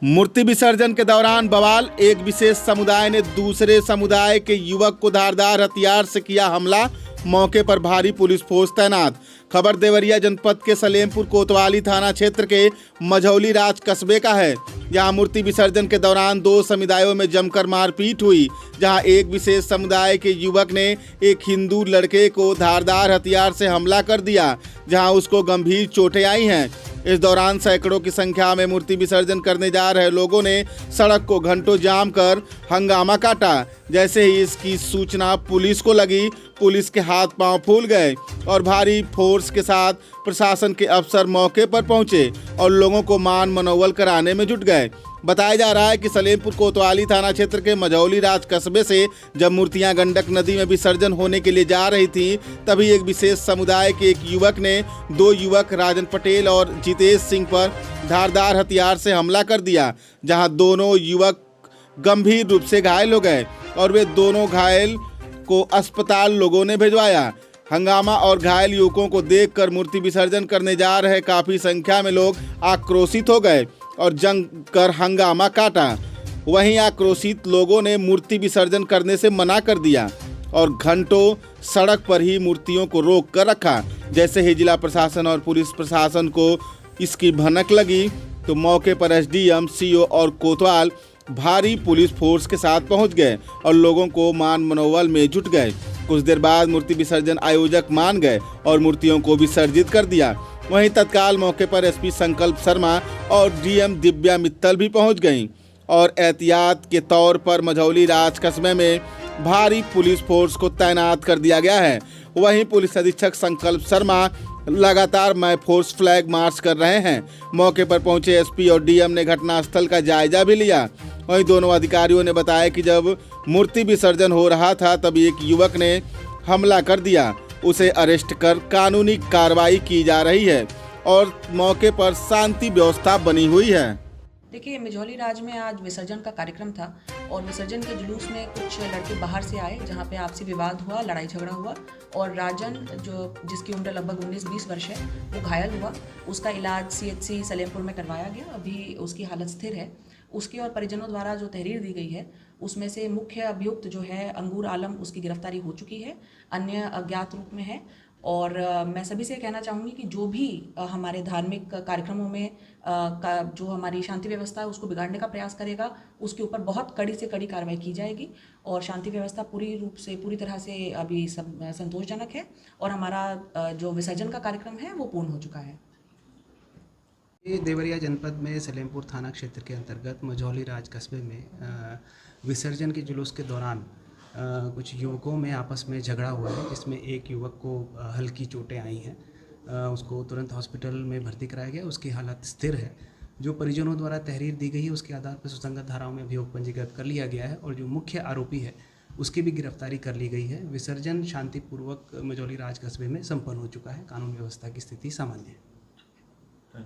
मूर्ति विसर्जन के दौरान बवाल। एक विशेष समुदाय ने दूसरे समुदाय के युवक को धारदार हथियार से किया हमला। मौके पर भारी पुलिस फोर्स तैनात। खबर देवरिया जनपद के सलेमपुर कोतवाली थाना क्षेत्र के मझौली राज कस्बे का है, जहां मूर्ति विसर्जन के दौरान दो समुदायों में जमकर मारपीट हुई। जहां एक विशेष समुदाय के युवक ने एक हिंदू लड़के को धारदार हथियार से हमला कर दिया, जहां उसको गंभीर चोटें आई हैं। इस दौरान सैकड़ों की संख्या में मूर्ति विसर्जन करने जा रहे लोगों ने सड़क को घंटों जाम कर हंगामा काटा। जैसे ही इसकी सूचना पुलिस को लगी, पुलिस के हाथ पांव फूल गए और भारी फोर्स के साथ प्रशासन के अफसर मौके पर पहुंचे और लोगों को मान मनोवल कराने में जुट गए। बताया जा रहा है कि सलेमपुर कोतवाली थाना क्षेत्र के मझौली राज कस्बे से जब मूर्तियां गंडक नदी में विसर्जन होने के लिए जा रही थी, तभी एक विशेष समुदाय के एक युवक ने दो युवक राजन पटेल और जितेश सिंह पर धारदार हथियार से हमला कर दिया, जहां दोनों युवक गंभीर रूप से घायल हो गए और वे दोनों घायल को अस्पताल लोगों ने भिजवाया। हंगामा और घायल युवकों को देखकर मूर्ति विसर्जन करने जा रहे काफी संख्या में लोग आक्रोशित हो गए और जंग कर हंगामा काटा। वहीं आक्रोशित लोगों ने मूर्ति विसर्जन करने से मना कर दिया और घंटों सड़क पर ही मूर्तियों को रोक कर रखा। जैसे ही जिला प्रशासन और पुलिस प्रशासन को इसकी भनक लगी तो मौके पर एसडीएम, सीओ और कोतवाल भारी पुलिस फोर्स के साथ पहुंच गए और लोगों को मान मनोबल में जुट गए। कुछ देर बाद मूर्ति विसर्जन आयोजक मान गए और मूर्तियों को विसर्जित कर दिया। वहीं तत्काल मौके पर एसपी संकल्प शर्मा और डीएम दिव्या मित्तल भी पहुंच गईं और एहतियात के तौर पर मझौली राज कस्बे में भारी पुलिस फोर्स को तैनात कर दिया गया है। वहीं पुलिस अधीक्षक संकल्प शर्मा लगातार मैं फोर्स फ्लैग मार्च कर रहे हैं। मौके पर पहुंचे एसपी और डीएम ने घटनास्थल का जायजा भी लिया। वहीं दोनों अधिकारियों ने बताया कि जब मूर्ति विसर्जन हो रहा था तभी एक युवक ने हमला कर दिया। उसे अरेस्ट कर कानूनी कार्रवाई की जा रही है और मौके पर शांति व्यवस्था बनी हुई है। देखिए, मझौली राज में आज विसर्जन का कार्यक्रम था और विसर्जन के जुलूस में कुछ लड़के बाहर से आए, जहां पे आपसी विवाद हुआ, लड़ाई झगड़ा हुआ और राजन जिसकी उम्र लगभग 19-20 वर्ष है, वो घायल हुआ। उसका इलाज सीएचसी सलेमपुर में करवाया गया। अभी उसकी हालत स्थिर है। उसके और परिजनों द्वारा जो तहरीर दी गई है उसमें से मुख्य अभियुक्त जो है अंगूर आलम, उसकी गिरफ्तारी हो चुकी है, अन्य अज्ञात रूप में है। और मैं सभी से कहना चाहूँगी कि जो भी हमारे धार्मिक कार्यक्रमों में जो हमारी शांति व्यवस्था है उसको बिगाड़ने का प्रयास करेगा, उसके ऊपर बहुत कड़ी से कड़ी कार्रवाई की जाएगी। और शांति व्यवस्था पूरी तरह से अभी सब संतोषजनक है और हमारा जो विसर्जन का कार्यक्रम है वो पूर्ण हो चुका है। ये देवरिया जनपद में सलेमपुर थाना क्षेत्र के अंतर्गत मझौली राज कस्बे में विसर्जन के जुलूस के दौरान कुछ युवकों में आपस में झगड़ा हुआ है, जिसमें एक युवक को हल्की चोटें आई हैं। उसको तुरंत हॉस्पिटल में भर्ती कराया गया। उसकी हालत स्थिर है। जो परिजनों द्वारा तहरीर दी गई है उसके आधार पर सुसंगत धाराओं में अभियोग पंजीकृत कर लिया गया है और जो मुख्य आरोपी है उसकी भी गिरफ्तारी कर ली गई है। विसर्जन शांतिपूर्वक मझौली राज कस्बे में संपन्न हो चुका है। कानून व्यवस्था की स्थिति सामान्य है।